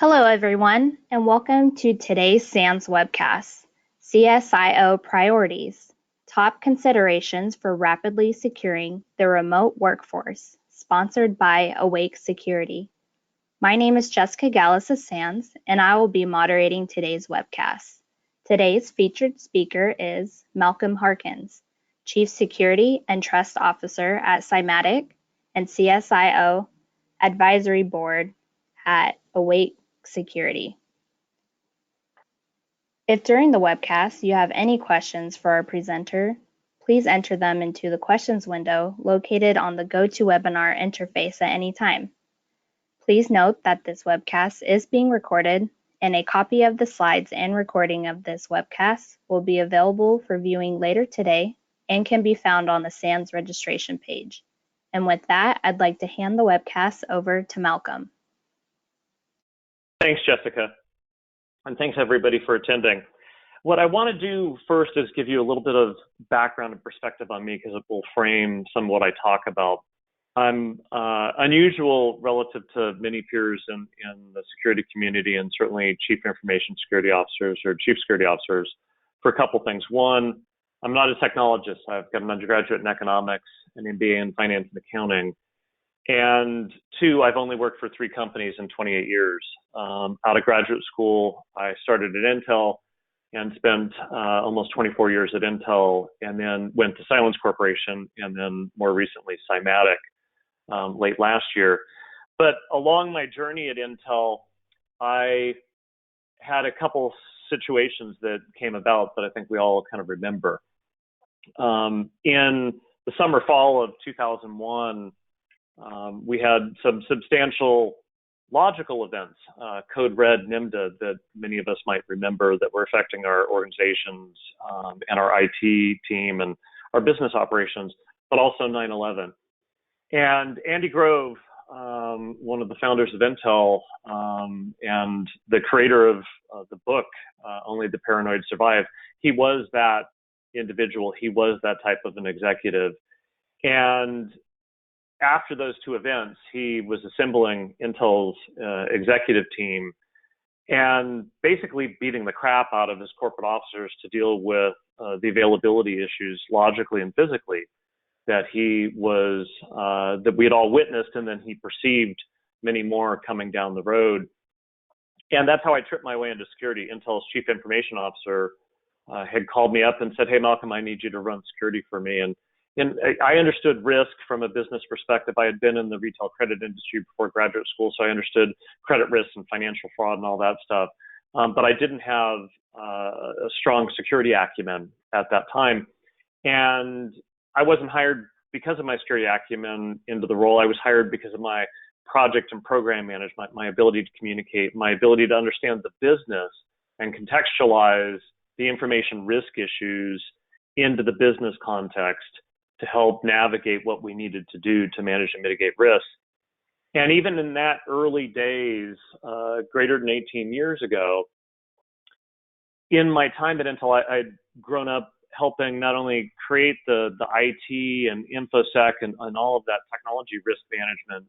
Hello, everyone, and welcome to today's SANS webcast, CSIO Priorities, Top Considerations for Rapidly Securing the Remote Workforce, sponsored by Awake Security. My name is Jessica Gallus of SANS, and I will be moderating today's webcast. Today's featured speaker is Malcolm Harkins, Chief Security and Trust Officer at Cymatic and CSIO Advisory Board at Awake Security. If during the webcast you have any questions for our presenter, please enter them into the questions window located on the GoToWebinar interface at any time. Please note that this webcast is being recorded, and a copy of the slides and recording of this webcast will be available for viewing later today and can be found on the SANS registration page. And with that, I'd like to hand the webcast over to Malcolm. Thanks, Jessica, and thanks everybody for attending. What I want to do first is give you a little bit of background and perspective on me because it will frame some of what I talk about. I'm unusual relative to many peers in the security community, and certainly chief information security officers or chief security officers, for a couple things. One, I'm not a technologist. I've got an undergraduate in economics, an MBA in finance and accounting. And two, I've only worked for 3 companies in 28 years. Out of graduate school, I started at Intel and spent almost 24 years at Intel, and then went to Silence Corporation, and then more recently Cymatic late last year. But along my journey at Intel, I had a couple situations that came about that I think we all kind of remember. In the summer, fall of 2001, we had some substantial logical events, Code Red, NIMDA, that many of us might remember, that were affecting our organizations and our IT team and our business operations, but also 9/11. And Andy Grove, one of the founders of Intel and the creator of the book, Only the Paranoid Survive, he was that individual. He was that type of an executive. And after those 2 events, he was assembling Intel's executive team and basically beating the crap out of his corporate officers to deal with the availability issues logically and physically that that we had all witnessed, and then he perceived many more coming down the road. And that's how I tripped my way into security. Intel's chief information officer had called me up and said, "Hey, Malcolm, I need you to run security for me." And I understood risk from a business perspective. I had been in the retail credit industry before graduate school, so I understood credit risk and financial fraud and all that stuff. But I didn't have a strong security acumen at that time. And I wasn't hired because of my security acumen into the role. I was hired because of my project and program management, my ability to communicate, my ability to understand the business and contextualize the information risk issues into the business context to help navigate what we needed to do to manage and mitigate risk. And even in that early days, greater than 18 years ago, in my time at Intel, I'd grown up helping not only create the IT and InfoSec and all of that technology risk management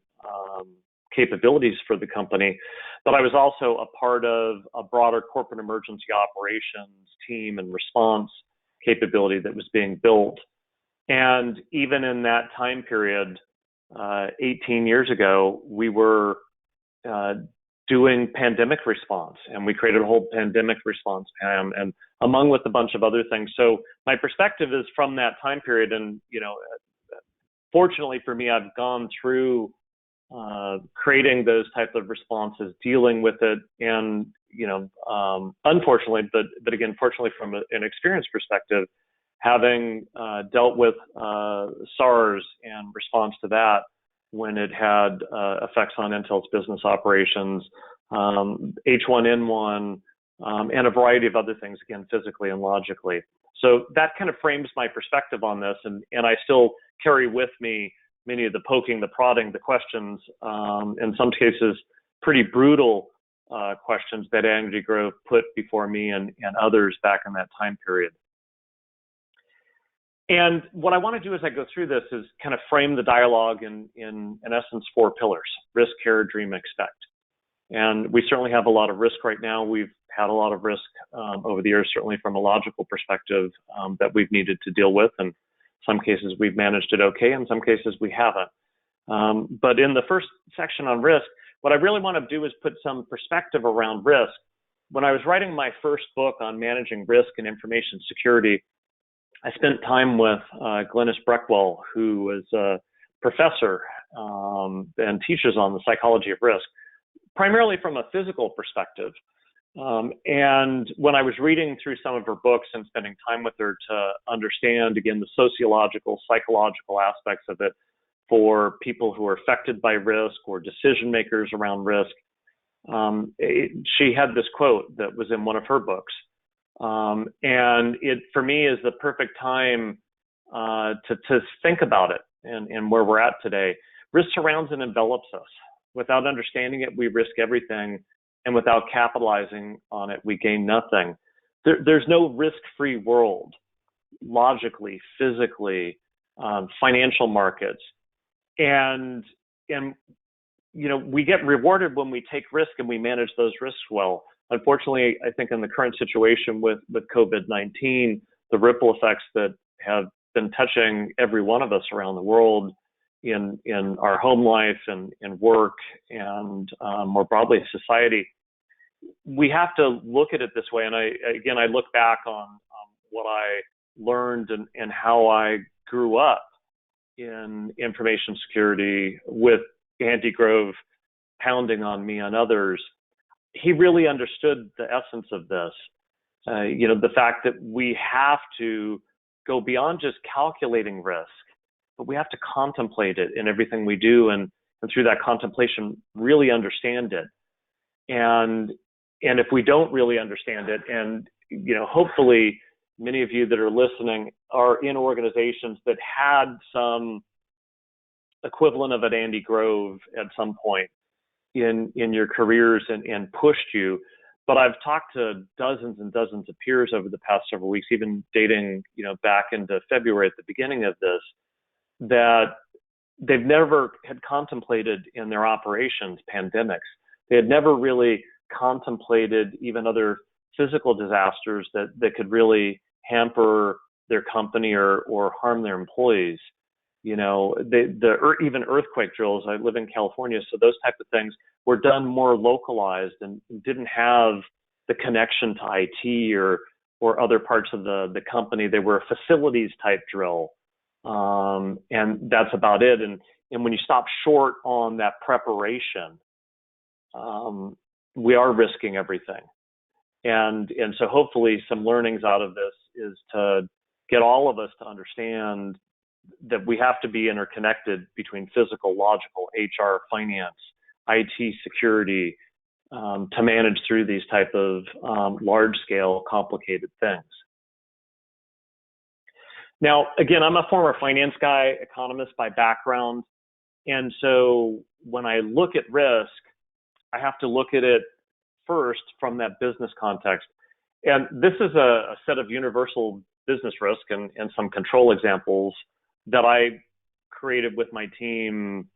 capabilities for the company, but I was also a part of a broader corporate emergency operations team and response capability that was being built. And even in that time period, 18 years ago, we were doing pandemic response, and we created a whole pandemic response PAM, and among with a bunch of other things. So my perspective is from that time period, and fortunately for me, I've gone through creating those types of responses, dealing with it, and unfortunately, but again, fortunately from an experience perspective, having dealt with SARS and response to that when it had effects on Intel's business operations, H1N1, and a variety of other things, again, physically and logically. So that kind of frames my perspective on this, and I still carry with me many of the poking, the prodding, the questions, in some cases, pretty brutal questions that Andy Grove put before me and others back in that time period. And what I want to do as I go through this is kind of frame the dialogue in essence, 4 pillars: risk, care, dream, expect. And we certainly have a lot of risk right now. We've had a lot of risk over the years, certainly from a logical perspective, that we've needed to deal with. And some cases we've managed it okay, in some cases we haven't. But in the first section on risk, what I really want to do is put some perspective around risk. When I was writing my first book on managing risk and information security, I spent time with Glennis Breckwell, who was a professor and teaches on the psychology of risk, primarily from a physical perspective. And when I was reading through some of her books and spending time with her to understand, again, the sociological, psychological aspects of it for people who are affected by risk or decision makers around risk, she had this quote that was in one of her books. And it, for me, is the perfect time to think about it and where we're at today. Risk surrounds and envelops us. Without understanding it, we risk everything. And without capitalizing on it, we gain nothing. There's no risk-free world, logically, physically, financial markets. And you know, we get rewarded when we take risk and we manage those risks well. Unfortunately, I think in the current situation with COVID-19, the ripple effects that have been touching every one of us around the world in our home life and in work and more broadly society, we have to look at it this way. And I look back on what I learned and how I grew up in information security with Andy Grove pounding on me and others. He really understood the essence of this. You know, the fact that we have to go beyond just calculating risk, but we have to contemplate it in everything we do, and through that contemplation, really understand it. And if we don't really understand it, and you know, hopefully many of you that are listening are in organizations that had some equivalent of an Andy Grove at some point in your careers and pushed you. But I've talked to dozens and dozens of peers over the past several weeks, even dating, you know, back into February at the beginning of this, that they've never had contemplated in their operations pandemics. They had never really contemplated even other physical disasters that could really hamper their company or harm their employees. You know, even earthquake drills, I live in California, so those type of things were done more localized and didn't have the connection to IT or other parts of the company. They were a facilities type drill. And that's about it. And when you stop short on that preparation, we are risking everything. And so hopefully some learnings out of this is to get all of us to understand that we have to be interconnected between physical, logical, HR, finance, IT, security, to manage through these type of large-scale, complicated things. Now, again, I'm a former finance guy, economist by background, and so when I look at risk, I have to look at it first from that business context. And this is a set of universal business risk and some control examples that I created with my team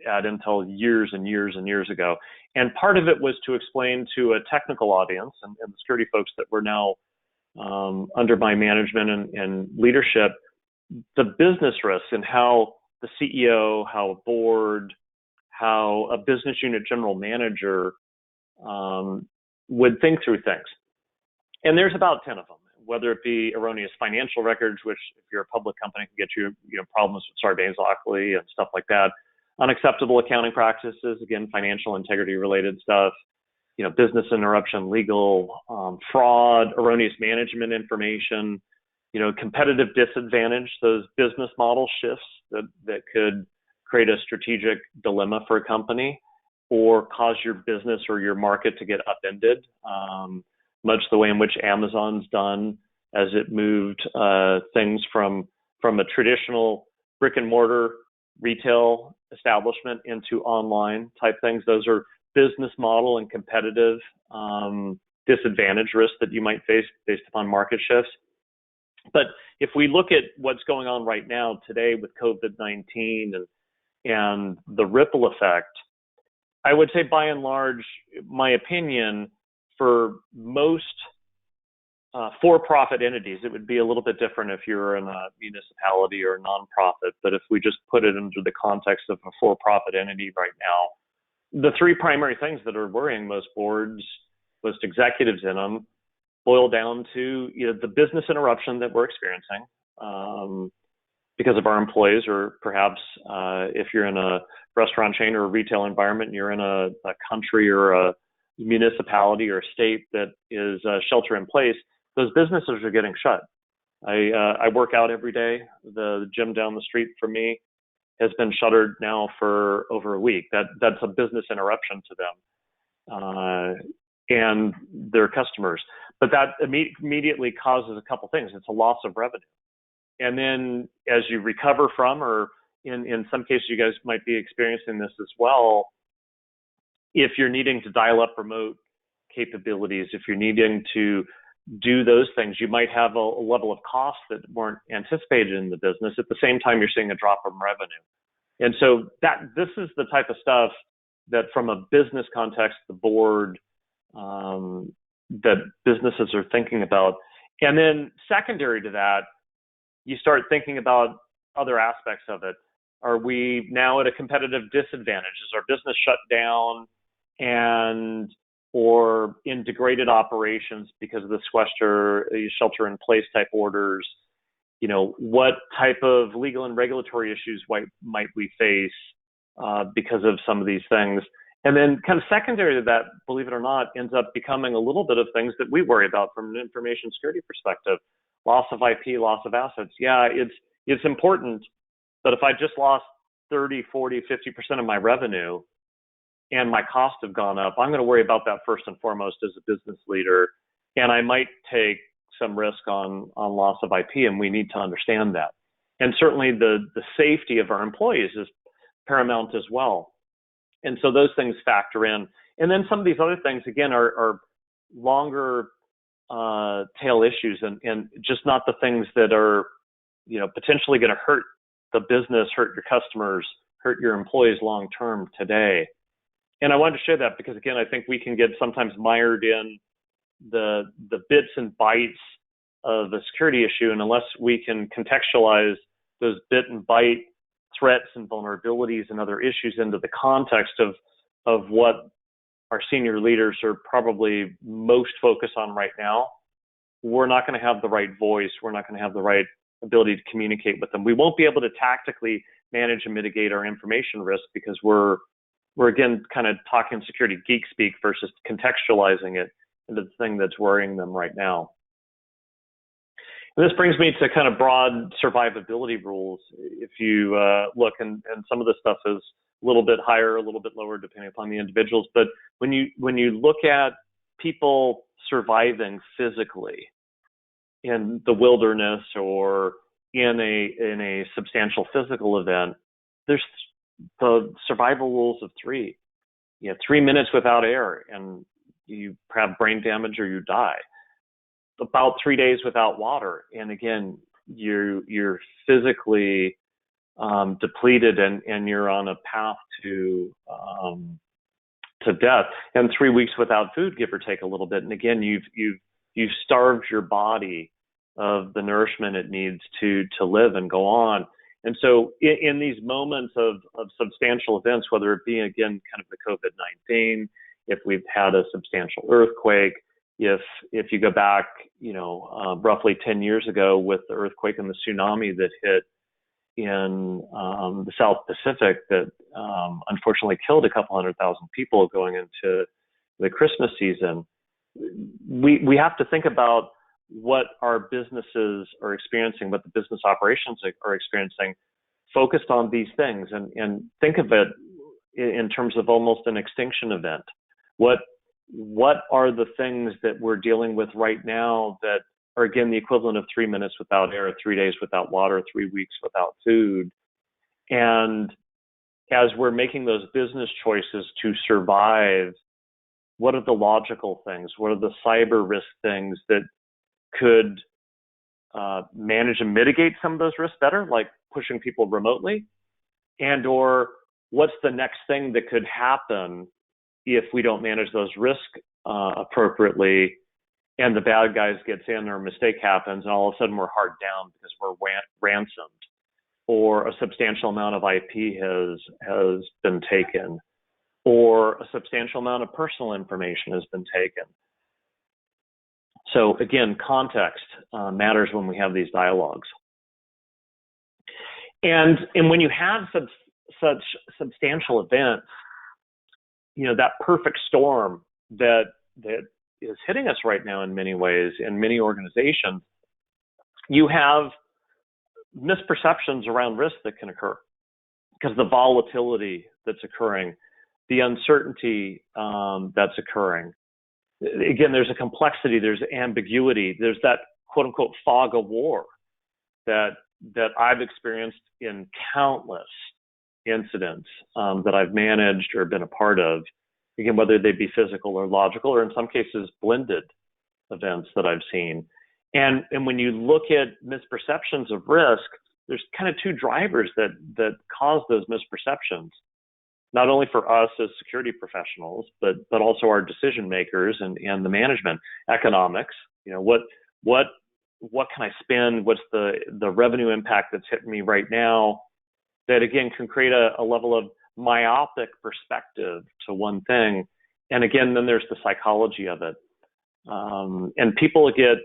at Intel years and years and years ago. And part of it was to explain to a technical audience and the security folks that were now under my management and leadership, the business risks and how the CEO, how a board, how a business unit general manager would think through things. And there's about 10 of them, whether it be erroneous financial records, which if you're a public company can get you problems with Sarbanes-Oxley and stuff like that. Unacceptable accounting practices, again, financial integrity related stuff, business interruption, legal, fraud, erroneous management information, competitive disadvantage, those business model shifts that could create a strategic dilemma for a company or cause your business or your market to get upended, much the way in which Amazon's done as it moved things from a traditional brick and mortar retail establishment into online type things. Those are business model and competitive disadvantage risks that you might face based upon market shifts. But if we look at what's going on right now today with COVID-19 and the ripple effect, I would say by and large, my opinion, for most for-profit entities, it would be a little bit different if you're in a municipality or a nonprofit. But if we just put it into the context of a for-profit entity right now, the three primary things that are worrying most boards, most executives in them, boil down to the business interruption that we're experiencing because of our employees, or perhaps if you're in a restaurant chain or a retail environment, and you're in a country or a municipality or a state that is shelter in place, those businesses are getting shut. I work out every day. The gym down the street from me has been shuttered now for over a week. That's a business interruption to them and their customers. But that immediately causes a couple things. It's a loss of revenue. And then as you recover from, or in some cases you guys might be experiencing this as well, if you're needing to dial up remote capabilities, if you're needing to do those things, you might have a level of costs that weren't anticipated in the business. At the same time, you're seeing a drop in revenue. And so this is the type of stuff that from a business context, the board, that businesses are thinking about. And then secondary to that, you start thinking about other aspects of it. Are we now at a competitive disadvantage? Is our business shut down or in degraded operations because of the shelter in place type orders? What type of legal and regulatory issues might we face because of some of these things? And then kind of secondary to that, believe it or not, ends up becoming a little bit of things that we worry about from an information security perspective. Loss of IP, loss of assets. Yeah, it's important, but if I just lost 30, 40, 50% of my revenue and my costs have gone up, I'm going to worry about that first and foremost as a business leader. And I might take some risk on loss of IP, and we need to understand that. And certainly the safety of our employees is paramount as well. And so those things factor in. And then some of these other things, again, are longer tail issues and just not the things that are, potentially going to hurt the business, hurt your customers, hurt your employees long term today. And I wanted to share that because, again, I think we can get sometimes mired in the bits and bytes of the security issue, and unless we can contextualize those bit and byte threats and vulnerabilities and other issues into the context of what our senior leaders are probably most focused on right now, we're not going to have the right voice. We're not going to have the right ability to communicate with them. We won't be able to tactically manage and mitigate our information risk because we're again kind of talking security geek speak versus contextualizing it into the thing that's worrying them right now. And this brings me to kind of broad survivability rules. If you look, and some of this stuff is a little bit higher, a little bit lower, depending upon the individuals. But when you look at people surviving physically in the wilderness or in a substantial physical event, there's the survival rules of 3. 3 minutes without air, and you have brain damage or you die. About 3 days without water, and again, you're physically depleted and you're on a path to death. And 3 weeks without food, give or take a little bit, and again, you've starved your body of the nourishment it needs to live and go on. And so in these moments of substantial events, whether it be, again, kind of the COVID-19, if we've had a substantial earthquake, if you go back, roughly 10 years ago with the earthquake and the tsunami that hit in the South Pacific that unfortunately killed a couple 100,000 people going into the Christmas season, we have to think about what our businesses are experiencing, what the business operations are experiencing, focused on these things, and think of it in terms of almost an extinction event. What are the things that we're dealing with right now that are, again, the equivalent of 3 minutes without air, 3 days without water, 3 weeks without food? And as we're making those business choices to survive, what are the logical things? What are the cyber risk things that could manage and mitigate some of those risks better, like pushing people remotely, and or what's the next thing that could happen if we don't manage those risks appropriately, and the bad guys gets in or a mistake happens, and all of a sudden we're hard down because we're ransomed, or a substantial amount of IP has been taken, or a substantial amount of personal information has been taken. So again, context matters when we have these dialogues. And when you have such substantial events, that perfect storm that is hitting us right now in many ways, in many organizations, you have misperceptions around risk that can occur because the volatility that's occurring, the uncertainty that's occurring. Again, there's a complexity, there's ambiguity, there's that quote unquote fog of war that I've experienced in countless incidents that I've managed or been a part of, again, whether they be physical or logical, or in some cases blended events that I've seen. And when you look at misperceptions of risk, there's kind of two drivers that cause those misperceptions, not only for us as security professionals, but also our decision makers and the management. Economics, what can I spend? What's the revenue impact that's hitting me right now? That again can create a level of myopic perspective to one thing. And again, then there's the psychology of it. And people get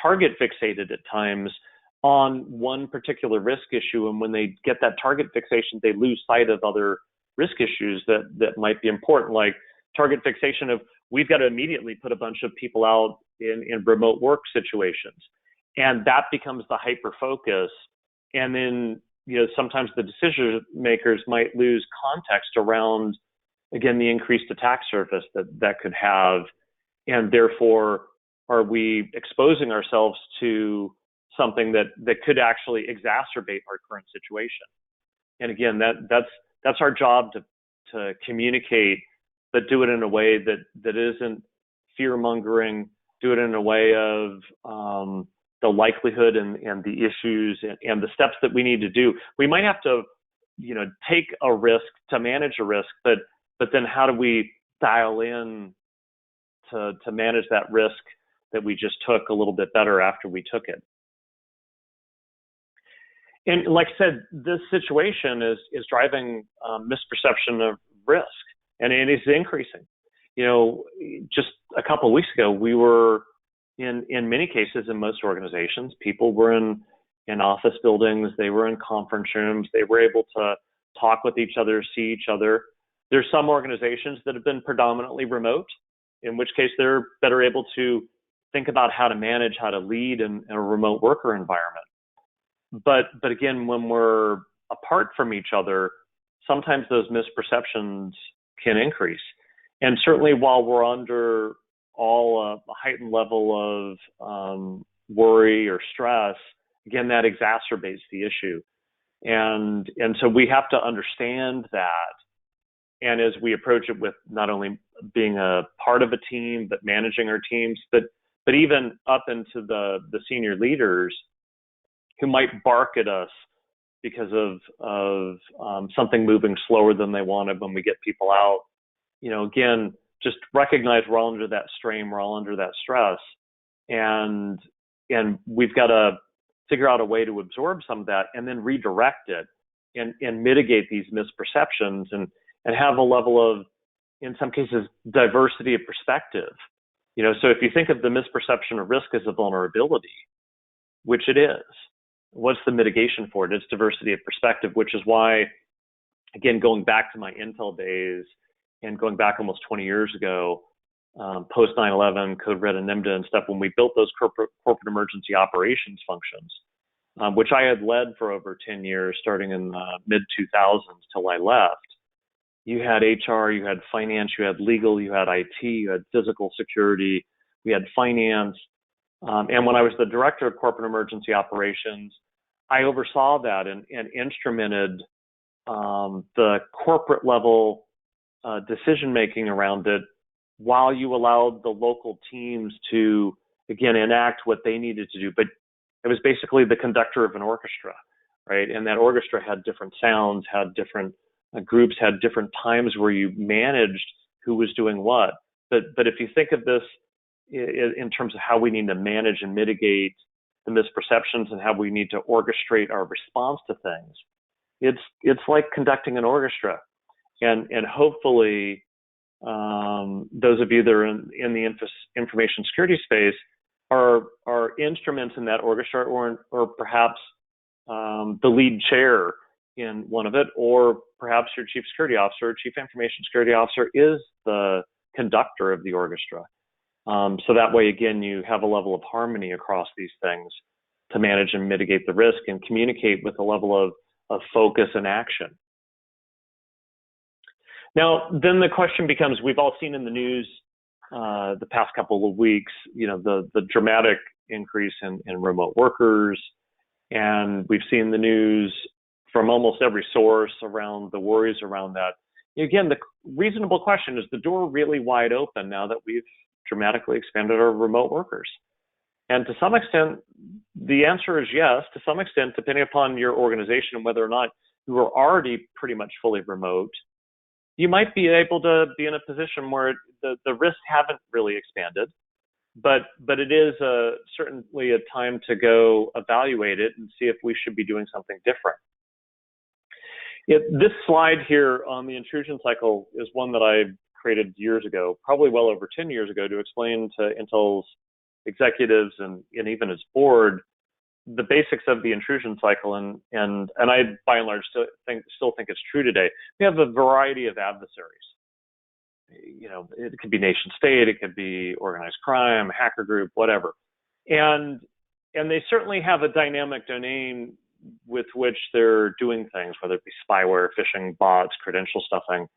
target fixated at times on one particular risk issue. And when they get that target fixation, they lose sight of other risk issues that might be important, like target fixation of we've got to immediately put a bunch of people out in remote work situations. And that becomes the hyper focus. And then, sometimes the decision makers might lose context around, again, the increased attack surface that could have. And therefore, are we exposing ourselves to something that could actually exacerbate our current situation? And again, that's our job to communicate, but do it in a way that isn't fear-mongering, do it in a way of the likelihood and the issues and the steps that we need to do. We might have to, take a risk to manage a risk, but then how do we dial in to manage that risk that we just took a little bit better after we took it? And like I said, this situation is driving misperception of risk, and it is increasing. Just a couple of weeks ago, we were in many cases in most organizations, people were in office buildings, they were in conference rooms, they were able to talk with each other, see each other. There's some organizations that have been predominantly remote, in which case they're better able to think about how to manage, how to lead in a remote worker environment. But again, when we're apart from each other, sometimes those misperceptions can increase. And certainly while we're under all a heightened level of worry or stress, again, that exacerbates the issue. And so we have to understand that. And as we approach it with not only being a part of a team, but managing our teams, but even up into the senior leaders who might bark at us because of something moving slower than they wanted when we get people out. Again, just recognize we're all under that strain, we're all under that stress, and we've got to figure out a way to absorb some of that and then redirect it and mitigate these misperceptions and have a level of, in some cases, diversity of perspective. So if you think of the misperception of risk as a vulnerability, which it is, what's the mitigation for it? It's diversity of perspective, which is why, again, going back to my Intel days and going back almost 20 years ago, post 9/11, Code Red and NIMDA and stuff, when we built those corporate emergency operations functions, which I had led for over 10 years, starting in the mid-2000s till I left. You had HR, you had finance, you had legal, you had IT, you had physical security, we had finance. And when I was the director of corporate emergency operations, I oversaw that and instrumented the corporate level decision-making around it, while you allowed the local teams to, again, enact what they needed to do. But it was basically the conductor of an orchestra, right? And that orchestra had different sounds, had different groups had different times where you managed who was doing what. But if you think of this in terms of how we need to manage and mitigate the misperceptions and how we need to orchestrate our response to things, it's like conducting an orchestra. And hopefully, those of you that are in the information security space are instruments in that orchestra, or perhaps the lead chair in one of it, or perhaps your chief security officer or chief information security officer is the conductor of the orchestra. So that way, again, you have a level of harmony across these things to manage and mitigate the risk and communicate with a level of focus and action. Now, then the question becomes, we've all seen in the news the past couple of weeks, the dramatic increase in remote workers, and we've seen the news from almost every source around the worries around that. Again, the reasonable question is the door really wide open now that we've dramatically expanded our remote workers? And to some extent, the answer is yes, to some extent, depending upon your organization and whether or not you are already pretty much fully remote, you might be able to be in a position where the risks haven't really expanded, but it is certainly a time to go evaluate it and see if we should be doing something different. This slide here on the intrusion cycle is one that I created years ago, probably well over 10 years ago, to explain to Intel's executives and even its board the basics of the intrusion cycle, and I by and large still think it's true today. We have a variety of adversaries. It could be nation state, it could be organized crime, hacker group, whatever, and they certainly have a dynamic domain with which they're doing things, whether it be spyware, phishing, bots, credential stuffing.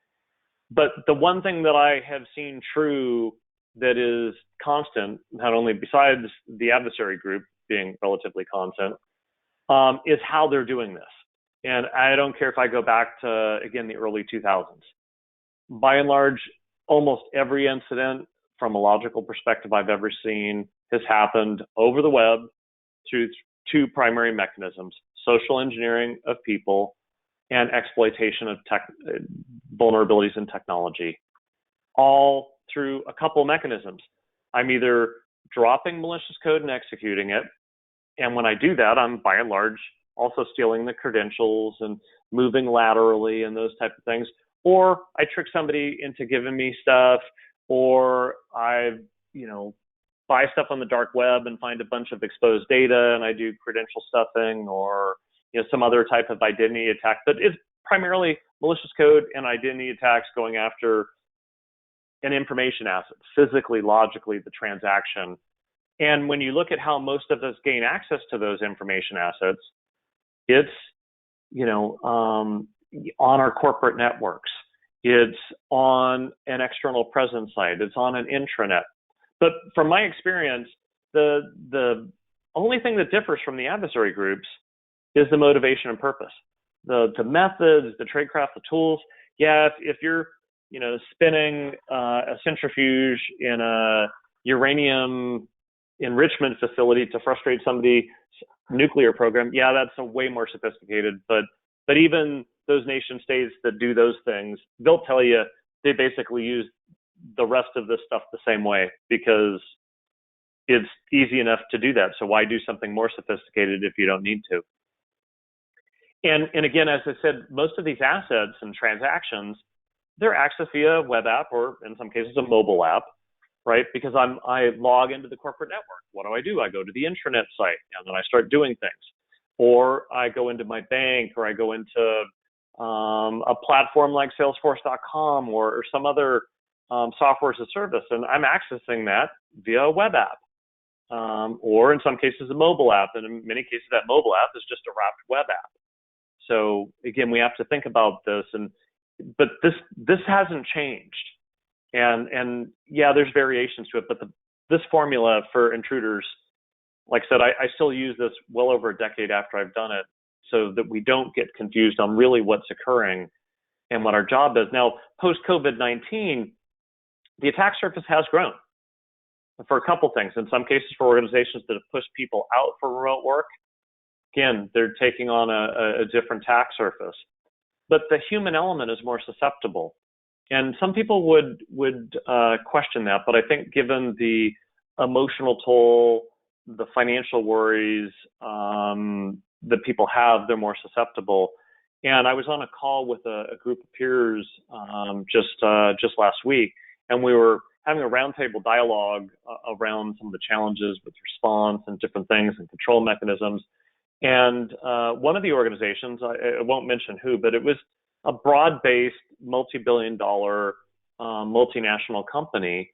But the one thing that I have seen true that is constant, not only besides the adversary group being relatively constant, is how they're doing this. And I don't care if I go back to, again, the early 2000s. By and large, almost every incident from a logical perspective I've ever seen has happened over the web through two primary mechanisms: social engineering of people and exploitation of vulnerabilities in technology, all through a couple mechanisms. I'm either dropping malicious code and executing it, and when I do that, I'm by and large also stealing the credentials and moving laterally and those type of things, or I trick somebody into giving me stuff, or I buy stuff on the dark web and find a bunch of exposed data and I do credential stuffing, or some other type of identity attack. But it's primarily malicious code and identity attacks going after an information asset, physically, logically, the transaction. And when you look at how most of us gain access to those information assets, it's on our corporate networks, it's on an external presence site, it's on an intranet. But from my experience, the only thing that differs from the adversary groups is the motivation and purpose. The methods, the tradecraft, the tools. Yeah, if you're spinning a centrifuge in a uranium enrichment facility to frustrate somebody's nuclear program, yeah, that's a way more sophisticated. But even those nation states that do those things, they'll tell you they basically use the rest of this stuff the same way because it's easy enough to do that. So why do something more sophisticated if you don't need to? And again, as I said, most of these assets and transactions, they're accessed via a web app or in some cases a mobile app, right? Because I log into the corporate network. What do? I go to the intranet site and then I start doing things. Or I go into my bank, or I go into a platform like Salesforce.com or some other software as a service, and I'm accessing that via a web app, or in some cases a mobile app, and in many cases that mobile app is just a wrapped web app. So again, we have to think about this, but this hasn't changed, and yeah, there's variations to it, but this formula for intruders, like I said, I still use this well over a decade after I've done it, so that we don't get confused on really what's occurring and what our job is. Now, post-COVID-19, the attack surface has grown for a couple things. In some cases, for organizations that have pushed people out for remote work, again, they're taking on a different attack surface. but the human element is more susceptible. And some people would question that, but I think given the emotional toll, the financial worries that people have, they're more susceptible. And I was on a call with a group of peers just last week, and we were having a roundtable dialogue around some of the challenges with response and different things and control mechanisms. And one of the organizations, I won't mention who, but it was a broad-based, multi-billion-dollar multinational company.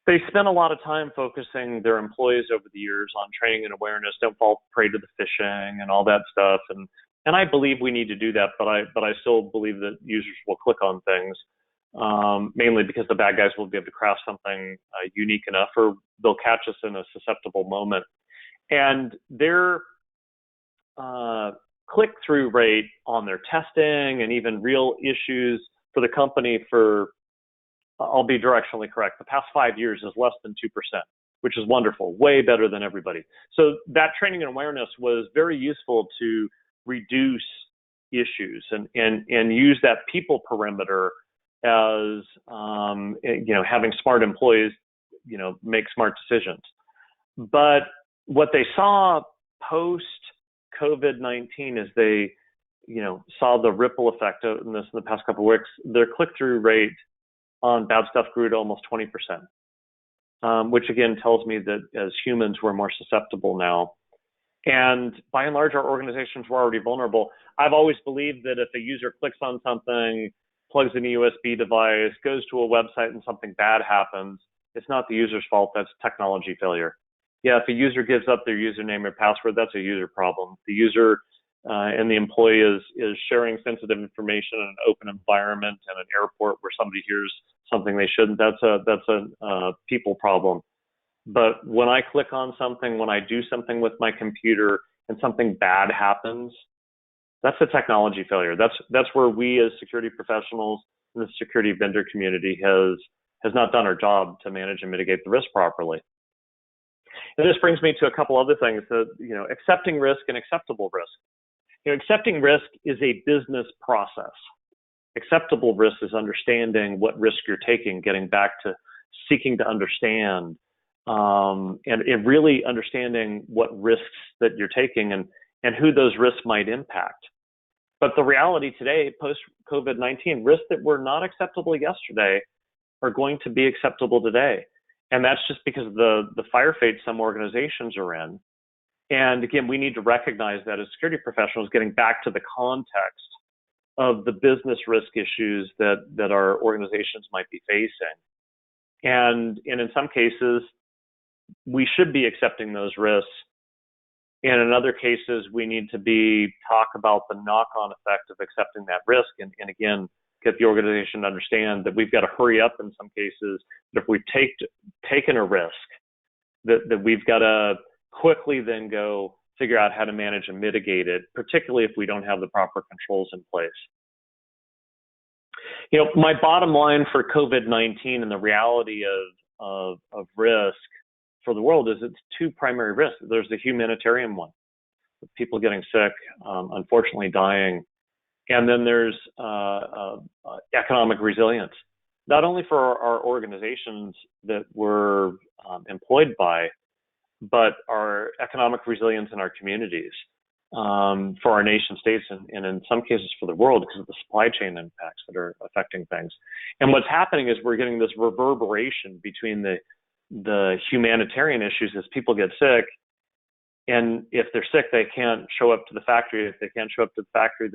They spent a lot of time focusing their employees over the years on training and awareness, don't fall prey to the phishing and all that stuff. And I believe we need to do that, but I still believe that users will click on things, mainly because the bad guys will be able to craft something unique enough, or they'll catch us in a susceptible moment. And their click-through rate on their testing and even real issues for the company for, I'll be directionally correct, the past 5 years is less than 2%, which is wonderful, way better than everybody. So that training and awareness was very useful to reduce issues and use that people perimeter as, having smart employees, make smart decisions. But what they saw post COVID-19 is they, saw the ripple effect of this in the past couple of weeks. Their click-through rate on bad stuff grew to almost 20%, which again tells me that as humans, we're more susceptible now. And by and large, our organizations were already vulnerable. I've always believed that if a user clicks on something, plugs in a USB device, goes to a website and something bad happens, it's not the user's fault, that's technology failure. Yeah, if a user gives up their username or password, that's a user problem. The user and the employee is sharing sensitive information in an open environment and an airport where somebody hears something they shouldn't. That's a people problem. But when I click on something, when I do something with my computer and something bad happens, that's a technology failure. That's where we as security professionals in the security vendor community has not done our job to manage and mitigate the risk properly. And this brings me to a couple other things, accepting risk and acceptable risk. Accepting risk is a business process. Acceptable risk is understanding what risk you're taking, getting back to seeking to understand, and really understanding what risks that you're taking and who those risks might impact. But the reality today, post-COVID-19, risks that were not acceptable yesterday are going to be acceptable today. And that's just because of the fire fate some organizations are in. And again, we need to recognize that as security professionals, getting back to the context of the business risk issues that our organizations might be facing. And in some cases, we should be accepting those risks. And in other cases, we need to talk about the knock-on effect of accepting that risk. And again, get the organization to understand that we've got to hurry up in some cases, that if we've taken a risk, that we've got to quickly then go figure out how to manage and mitigate it, particularly if we don't have the proper controls in place. My bottom line for COVID-19 and the reality of risk for the world is it's two primary risks. There's the humanitarian one, people getting sick, unfortunately dying. And then there's economic resilience, not only for our organizations that we're employed by, but our economic resilience in our communities, for our nation states, and in some cases for the world because of the supply chain impacts that are affecting things. And what's happening is we're getting this reverberation between the humanitarian issues as people get sick. And if they're sick, they can't show up to the factory. If they can't show up to the factory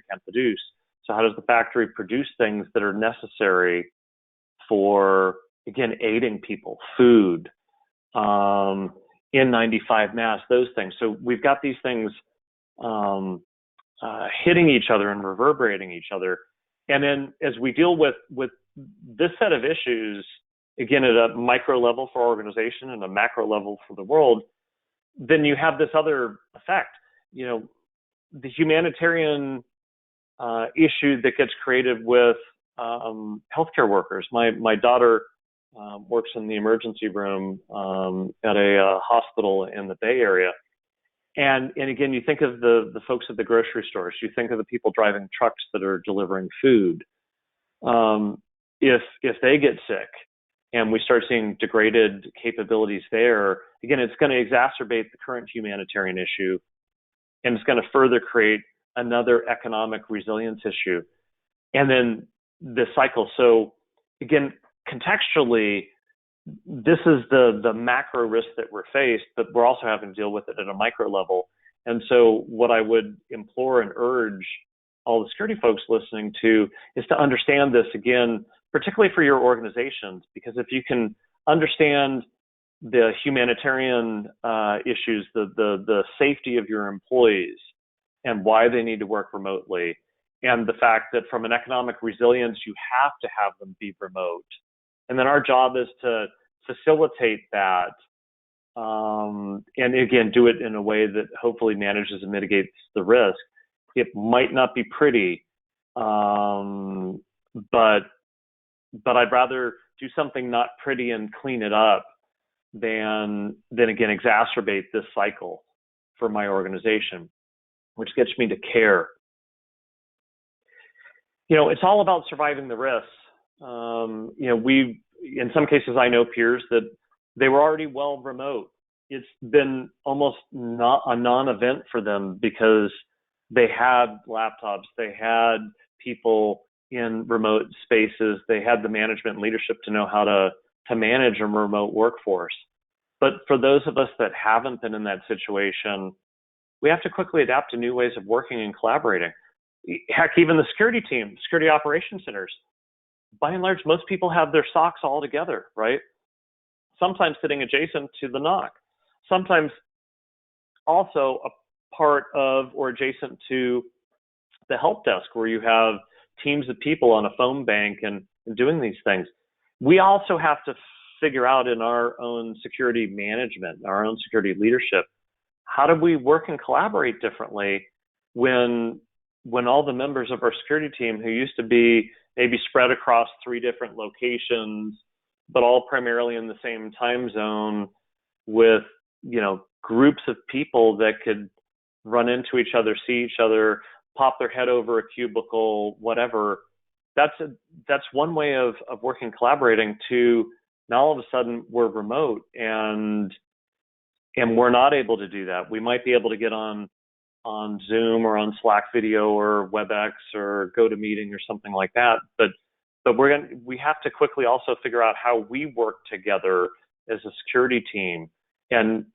can't produce. So how does the factory produce things that are necessary for, again, aiding people, food, N95 masks, those things. So we've got these things hitting each other and reverberating each other. And then as we deal with this set of issues, again, at a micro level for our organization and a macro level for the world, then you have this other effect. The humanitarian issue that gets created with healthcare workers. My daughter works in the emergency room at a hospital in the Bay Area. And again, you think of the folks at the grocery stores, you think of the people driving trucks that are delivering food. If they get sick and we start seeing degraded capabilities there, again, it's going to exacerbate the current humanitarian issue, and it's going to further create another economic resilience issue. And then the cycle. So again, contextually, this is the macro risk that we're faced, but we're also having to deal with it at a micro level. And so what I would implore and urge all the security folks listening to is to understand this, again, particularly for your organizations, because if you can understand the humanitarian issues, the safety of your employees and why they need to work remotely, and the fact that from an economic resilience, you have to have them be remote. And then our job is to facilitate that, and again, do it in a way that hopefully manages and mitigates the risk. It might not be pretty, but I'd rather do something not pretty and clean it up than again exacerbate this cycle for my organization, which gets me to care. It's all about surviving the risks. In some cases, I know peers that they were already well remote. It's been almost not a non-event for them because they had laptops, they had people in remote spaces, they had the management and leadership to know how to manage a remote workforce. But for those of us that haven't been in that situation, we have to quickly adapt to new ways of working and collaborating. Heck, even the security team, security operations centers, by and large, most people have their SOCs all together, right? Sometimes sitting adjacent to the NOC, sometimes also a part of or adjacent to the help desk where you have teams of people on a phone bank and doing these things. We also have to figure out in our own security management, our own security leadership, how do we work and collaborate differently when all the members of our security team who used to be maybe spread across 3 different locations, but all primarily in the same time zone with, groups of people that could run into each other, see each other, pop their head over a cubicle, whatever. That's one way of working, collaborating, to now all of a sudden we're remote and we're not able to do that. We might be able to get on Zoom or on Slack video or WebEx or GoToMeeting or something like that. But we have to quickly also figure out how we work together as a security team. And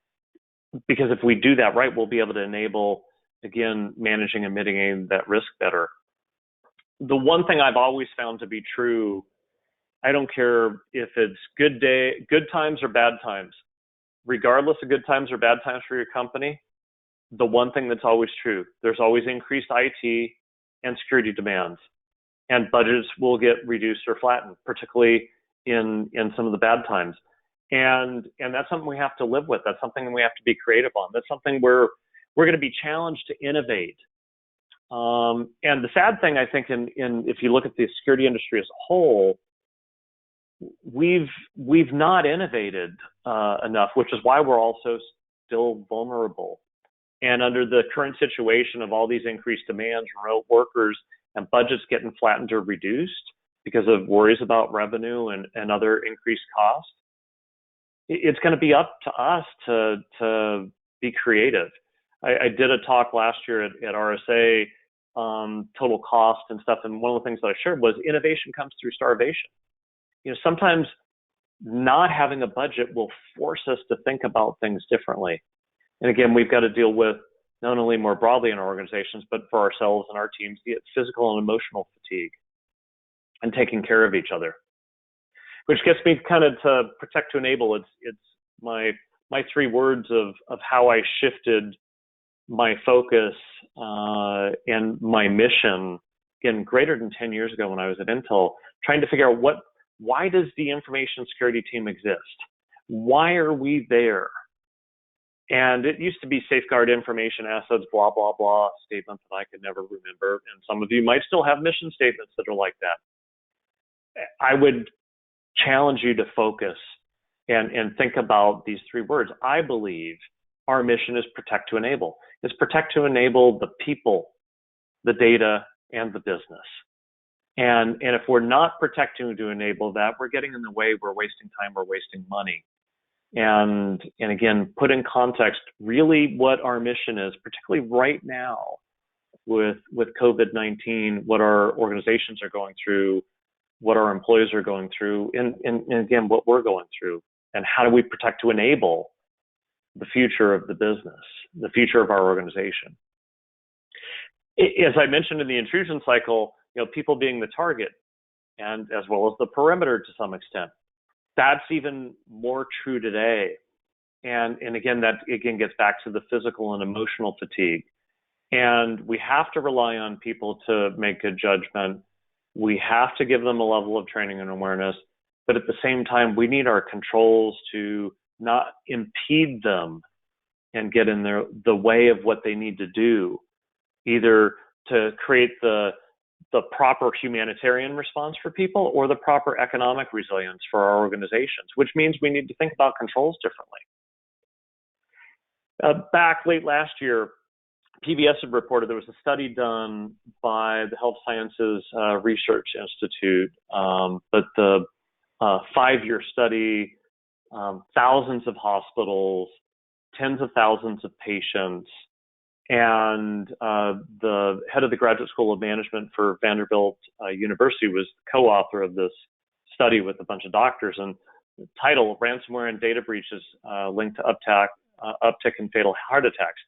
because if we do that right, we'll be able to enable, again, managing and mitigating that risk better. The one thing I've always found to be true, I don't care if it's good times or bad times, regardless of good times or bad times for your company, the one thing that's always true, there's always increased IT and security demands, and budgets will get reduced or flattened, particularly in some of the bad times. And that's something we have to live with. That's something we have to be creative on. That's something we're going to be challenged to innovate. And the sad thing, I think, if you look at the security industry as a whole, we've not innovated enough, which is why we're also still vulnerable. And under the current situation of all these increased demands, remote workers, and budgets getting flattened or reduced because of worries about revenue and other increased costs, it's going to be up to us to be creative. I did a talk last year at RSA on total cost and stuff, and one of the things that I shared was innovation comes through starvation. Sometimes not having a budget will force us to think about things differently. And again, we've got to deal with not only more broadly in our organizations, but for ourselves and our teams, the physical and emotional fatigue and taking care of each other. Which gets me kind of to protect to enable. It's my 3 words of how I shifted my focus and my mission, again, greater than 10 years ago when I was at Intel, trying to figure out why does the information security team exist? Why are we there? And it used to be safeguard information assets, blah, blah, blah, statements that I could never remember. And some of you might still have mission statements that are like that. I would challenge you to focus and think about these 3 words. I believe our mission is protect to enable. It's protect to enable the people, the data, and the business. And if we're not protecting to enable that, we're getting in the way, we're wasting time, we're wasting money. And again, put in context really what our mission is, particularly right now with COVID-19, what our organizations are going through, what our employees are going through, and again, what we're going through, and how do we protect to enable the future of the business, the future of our organization. As I mentioned in the intrusion cycle, people being the target, and as well as the perimeter to some extent. That's even more true today. And again, that gets back to the physical and emotional fatigue. And we have to rely on people to make good judgment. We have to give them a level of training and awareness. But at the same time, we need our controls to not impede them and get in the way of what they need to do, either to create the proper humanitarian response for people or the proper economic resilience for our organizations, which means we need to think about controls differently. Back late last year, PBS had reported there was a study done by the Health Sciences Research Institute, but the 5-year study, thousands of hospitals, tens of thousands of patients, and the head of the Graduate School of Management for Vanderbilt University was co-author of this study with a bunch of doctors. And the title, Ransomware and Data Breaches Linked to Uptick in Fatal Heart Attacks.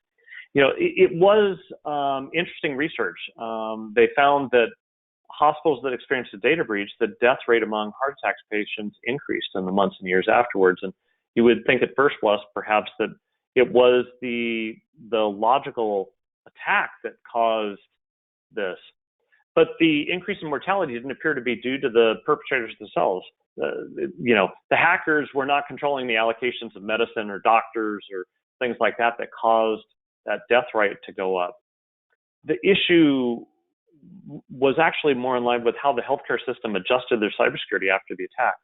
It was interesting research. They found that hospitals that experienced a data breach, the death rate among heart attacks patients increased in the months and years afterwards. And you would think at first blush, perhaps, that it was the logical attack that caused this. But the increase in mortality didn't appear to be due to the perpetrators themselves. The hackers were not controlling the allocations of medicine or doctors or things like that caused that death rate to go up. The issue was actually more in line with how the healthcare system adjusted their cybersecurity after the attack.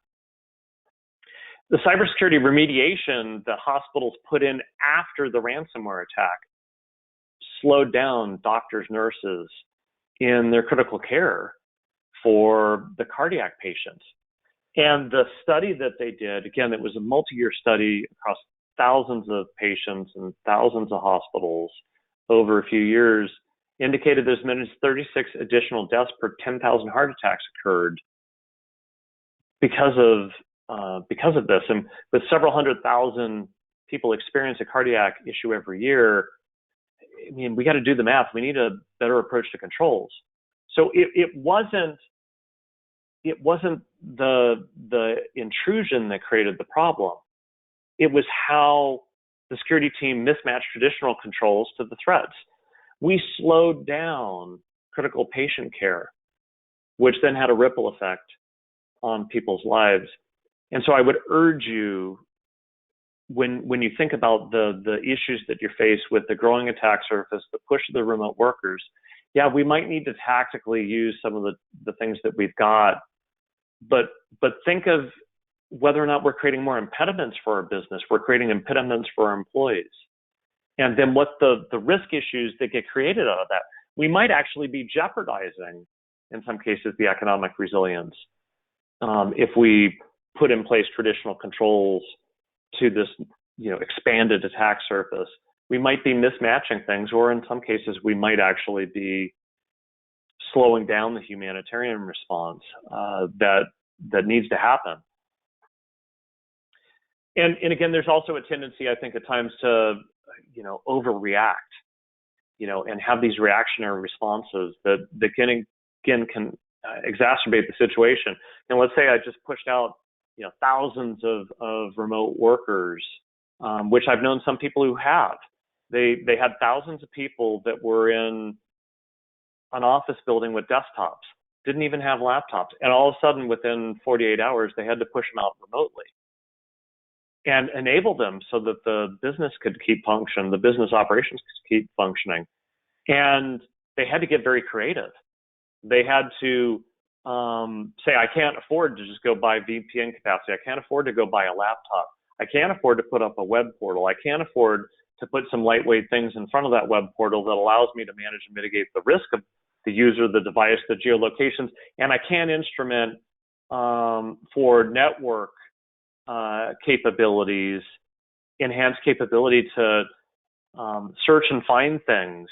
The cybersecurity remediation that hospitals put in after the ransomware attack slowed down doctors, nurses in their critical care for the cardiac patients. And the study that they did, again, it was a multi-year study across thousands of patients and thousands of hospitals over a few years, indicated as many as 36 additional deaths per 10,000 heart attacks occurred because of this. And with several 100,000 people experience a cardiac issue every year, I mean, we got to do the math. We need a better approach to controls. So it wasn't the intrusion that created the problem. It was how the security team mismatched traditional controls to the threats. We slowed down critical patient care, which then had a ripple effect on people's lives. And so I would urge you, when you think about the issues that you're faced with, the growing attack surface, the push of the remote workers, yeah, we might need to tactically use some of the things that we've got, but think of whether or not we're creating more impediments for our business, we're creating impediments for our employees. And then what the risk issues that get created out of that, we might actually be jeopardizing, in some cases, the economic resilience if we put in place traditional controls to this expanded attack surface. We might be mismatching things, or in some cases, we might actually be slowing down the humanitarian response that needs to happen. And again, there's also a tendency, I think, at times to overreact, and have these reactionary responses that can exacerbate the situation. And let's say I just pushed out thousands of remote workers, which I've known some people who have. They had thousands of people that were in an office building with desktops, didn't even have laptops, and all of a sudden within 48 hours they had to push them out remotely and enable them so that the business could keep functioning, the business operations could keep functioning. And they had to get very creative. They had to say, I can't afford to just go buy VPN capacity. I can't afford to go buy a laptop. I can't afford to put up a web portal. I can't afford to put some lightweight things in front of that web portal that allows me to manage and mitigate the risk of the user, the device, the geolocations, and I can instrument for network capabilities, enhanced capability to search and find things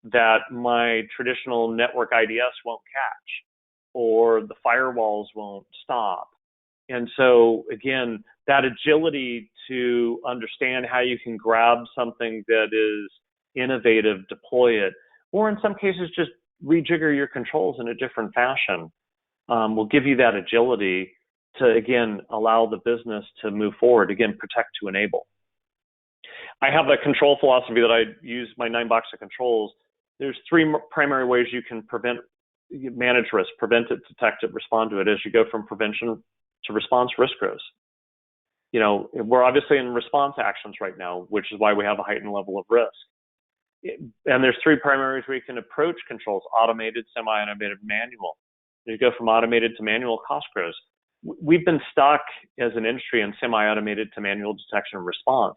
that my traditional network IDS won't catch, or the firewalls won't stop. And so again, that agility to understand how you can grab something that is innovative, deploy it, or in some cases just rejigger your controls in a different fashion, will give you that agility to, again, allow the business to move forward, again, protect to enable. I have a control philosophy that I use, my 9 box of controls. There's 3 primary ways you can manage risk: prevent it, detect it, respond to it. As you go from prevention to response, risk grows. You know, we're obviously in response actions right now, which is why we have a heightened level of risk. And there's 3 primary ways we can approach controls: automated, semi-automated, manual. As you go from automated to manual, cost grows. We've been stuck as an industry in semi-automated to manual detection and response.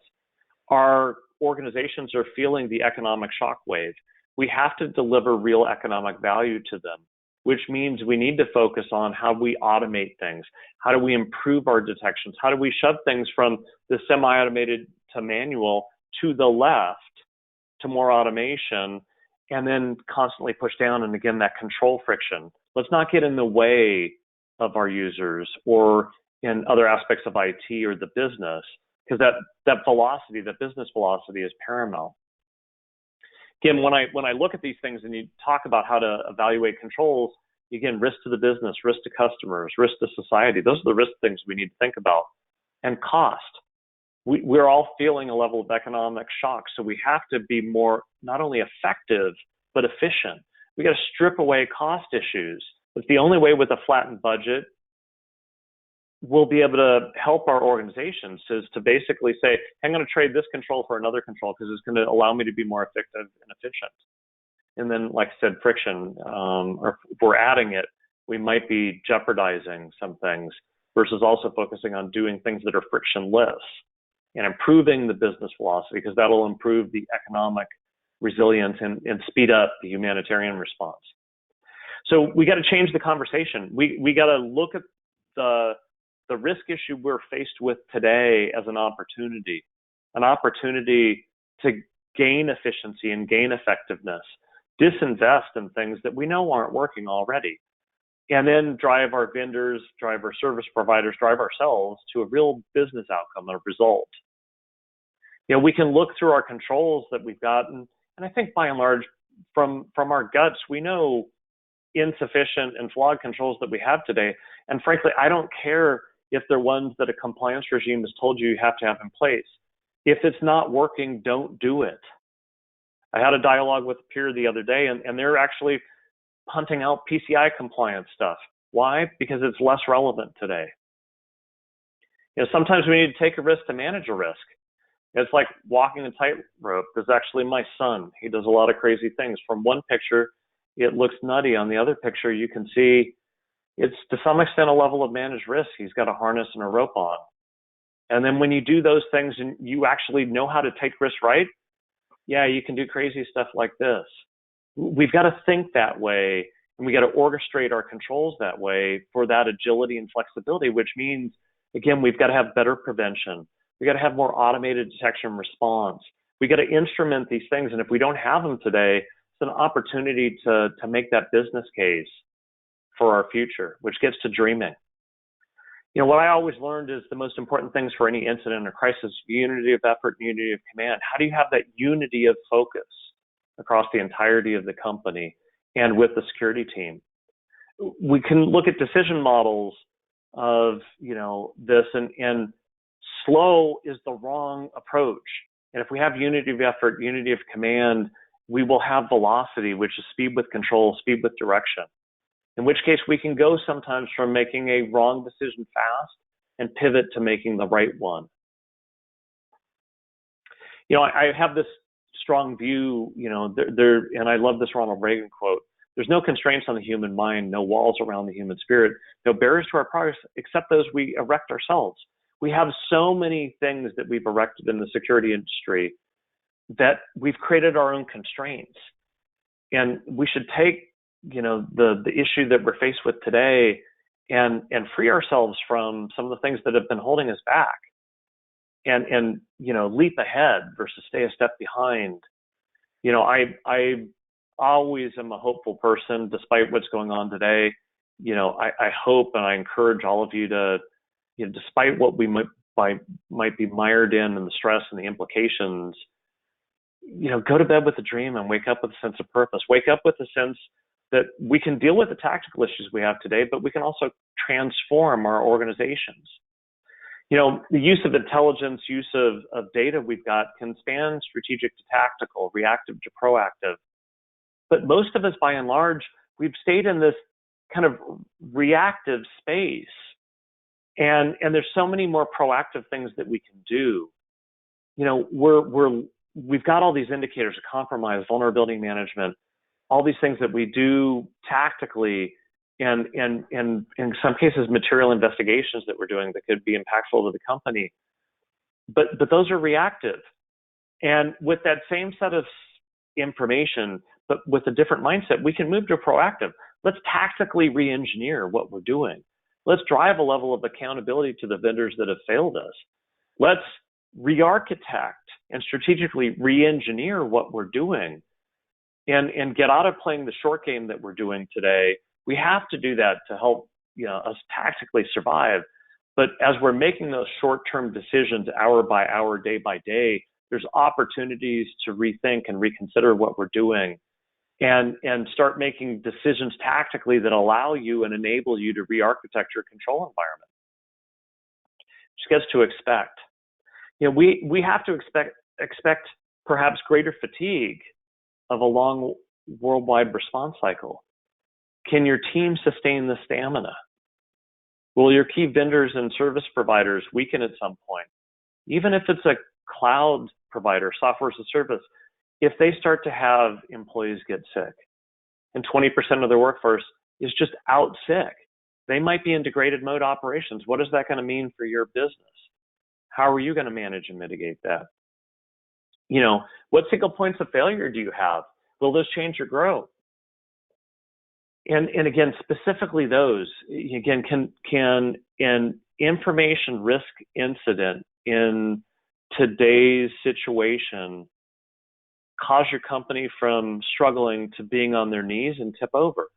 Our organizations are feeling the economic shockwave. We have to deliver real economic value to them, which means we need to focus on how we automate things. How do we improve our detections? How do we shove things from the semi-automated to manual to the left to more automation, and then constantly push down, and again, that control friction. Let's not get in the way of our users or in other aspects of IT or the business, because that velocity, that business velocity, is paramount. Again, when I look at these things and you talk about how to evaluate controls, again, risk to the business, risk to customers, risk to society, those are the risk things we need to think about. And cost. We're all feeling a level of economic shock, so we have to be more, not only effective, but efficient. We got to strip away cost issues. It's the only way with a flattened budget we'll be able to help our organizations, is to basically say, I'm going to trade this control for another control because it's going to allow me to be more effective and efficient. And then, like I said, friction, or if we're adding it, we might be jeopardizing some things versus also focusing on doing things that are frictionless and improving the business velocity, because that'll improve the economic resilience and speed up the humanitarian response. So we got to change the conversation. We got to look at the risk issue we're faced with today as an opportunity to gain efficiency and gain effectiveness, disinvest in things that we know aren't working already, and then drive our vendors, drive our service providers, drive ourselves to a real business outcome, a result. You know, we can look through our controls that we've gotten, and I think by and large, from our guts, we know insufficient and flawed controls that we have today. And frankly, I don't care if they're ones that a compliance regime has told you have to have in place. If it's not working, don't do it. I had a dialogue with a peer the other day, and they're actually hunting out PCI compliance stuff. Why? Because it's less relevant today. You know, sometimes we need to take a risk to manage a risk. It's like walking a tightrope. There's actually my son. He does a lot of crazy things. From one picture, it looks nutty. On the other picture, you can see it's to some extent a level of managed risk. He's got a harness and a rope on. And then when you do those things and you actually know how to take risks right, yeah, you can do crazy stuff like this. We've got to think that way, and we got to orchestrate our controls that way for that agility and flexibility, which means, again, we've got to have better prevention. We got to have more automated detection and response. We got to instrument these things, and if we don't have them today, it's an opportunity to make that business case for our future, which gets to dreaming. You know, what I always learned is the most important things for any incident or crisis: unity of effort, unity of command. How do you have that unity of focus across the entirety of the company and with the security team? We can look at decision models of, you know, this, and slow is the wrong approach. And if we have unity of effort, unity of command, we will have velocity, which is speed with control, speed with direction. In which case we can go sometimes from making a wrong decision fast and pivot to making the right one. You know, I have this strong view, you know, and I love this Ronald Reagan quote: there's no constraints on the human mind, no walls around the human spirit, no barriers to our progress except those we erect ourselves. We have so many things that we've erected in the security industry that we've created our own constraints. And we should take, the issue that we're faced with today and free ourselves from some of the things that have been holding us back and leap ahead versus stay a step behind. I always am a hopeful person despite what's going on today. I hope and I encourage all of you to, despite what we might be mired in and the stress and the implications, go to bed with a dream and wake up with a sense of purpose. Wake up with a sense that we can deal with the tactical issues we have today, but we can also transform our organizations. The use of intelligence, use of data we've got can span strategic to tactical, reactive to proactive. But most of us, by and large, we've stayed in this kind of reactive space. And there's so many more proactive things that we can do. We've got all these indicators of compromise, vulnerability management, all these things that we do tactically, and in some cases, material investigations that we're doing that could be impactful to the company. But those are reactive. And with that same set of information, but with a different mindset, we can move to proactive. Let's tactically re-engineer what we're doing. Let's drive a level of accountability to the vendors that have failed us. Let's re-architect and strategically re-engineer what we're doing and get out of playing the short game that we're doing today. We have to do that to help us tactically survive. But as we're making those short-term decisions hour by hour, day by day, there's opportunities to rethink and reconsider what we're doing and start making decisions tactically that allow you and enable you to re-architect your control environment. Just gets to expect. We have to expect perhaps greater fatigue of a long worldwide response cycle. Can your team sustain the stamina? Will your key vendors and service providers weaken at some point? Even if it's a cloud provider, software as a service, if they start to have employees get sick and 20% of their workforce is just out sick, they might be in degraded mode operations. What is that going to mean for your business? How are you going to manage and mitigate that? What single points of failure do you have? Will those change your growth? And again, specifically those, again, can an information risk incident in today's situation cause your company from struggling to being on their knees and tip over?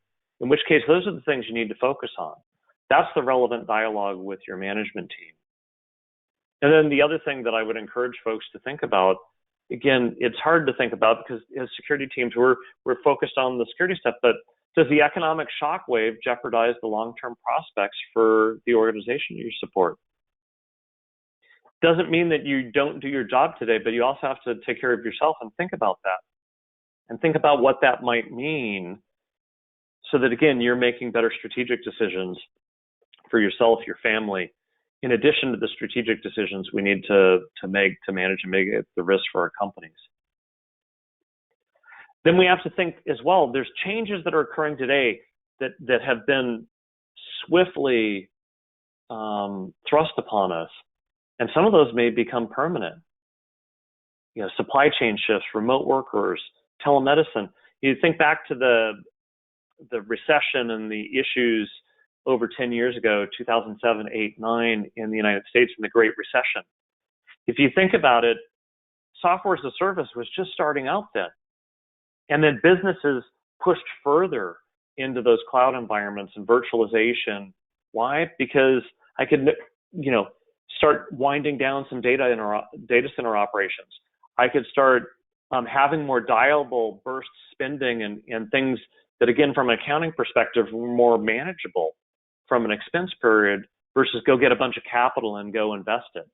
In which case, those are the things you need to focus on. That's the relevant dialogue with your management team. And then the other thing that I would encourage folks to think about, again, it's hard to think about because as security teams, we're focused on the security stuff, but does the economic shockwave jeopardize the long-term prospects for the organization you support? Doesn't mean that you don't do your job today, but you also have to take care of yourself and think about that. And think about what that might mean so that, again, you're making better strategic decisions for yourself, your family, in addition to the strategic decisions we need to make to manage and mitigate the risk for our companies. Then we have to think as well, there's changes that are occurring today that have been swiftly thrust upon us. And some of those may become permanent. Supply chain shifts, remote workers, telemedicine. You think back to the recession and the issues over 10 years ago, 2007, 8, 9 in the United States in the Great Recession. If you think about it, software as a service was just starting out then. And then businesses pushed further into those cloud environments and virtualization. Why? Because I could, start winding down some data center operations. I could start having more dialable burst spending and things that, again, from an accounting perspective, were more manageable from an expense period versus go get a bunch of capital and go invest it.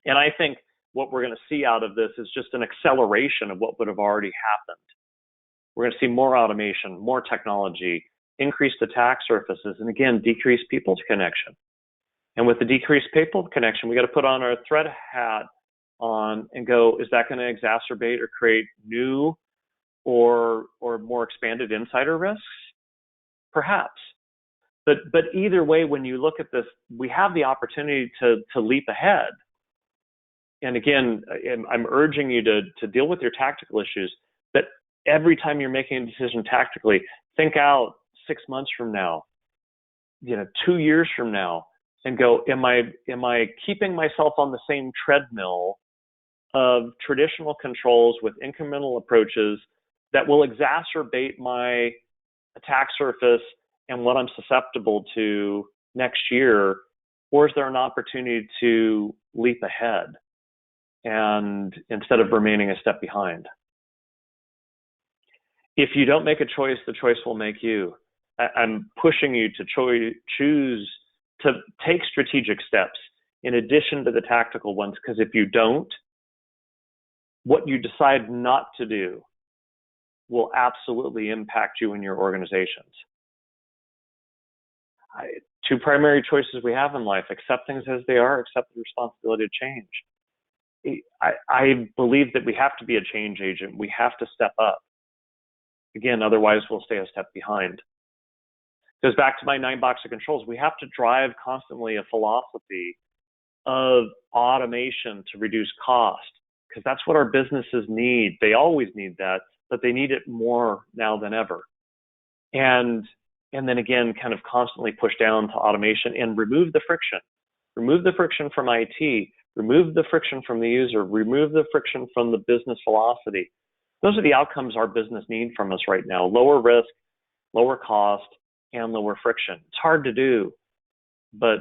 And I think what we're going to see out of this is just an acceleration of what would have already happened. We're going to see more automation, more technology, increased attack surfaces, and again, decreased people's connection. And with the decreased people connection, we got to put on our threat hat on and go, is that going to exacerbate or create new or more expanded insider risks? Perhaps. But either way, when you look at this, we have the opportunity to leap ahead and again, I'm urging you to deal with your tactical issues, but every time you're making a decision tactically, think out 6 months from now, 2 years from now, and go, am I keeping myself on the same treadmill of traditional controls with incremental approaches that will exacerbate my attack surface and what I'm susceptible to next year? Or is there an opportunity to leap ahead and instead of remaining a step behind? If you don't make a choice, the choice will make you. I'm pushing you to choose to take strategic steps in addition to the tactical ones, because if you don't, what you decide not to do will absolutely impact you and your organizations. Two primary choices we have in life: accept things as they are, accept the responsibility to change. I believe that we have to be a change agent. We have to step up. Again, otherwise we'll stay a step behind. Goes back to my 9 box of controls. We have to drive constantly a philosophy of automation to reduce cost, because that's what our businesses need. They always need that, but they need it more now than ever. And then again, kind of constantly push down to automation and remove the friction. Remove the friction from IT, remove the friction from the user, remove the friction from the business velocity. Those are the outcomes our business need from us right now: lower risk, lower cost, and lower friction. It's hard to do, but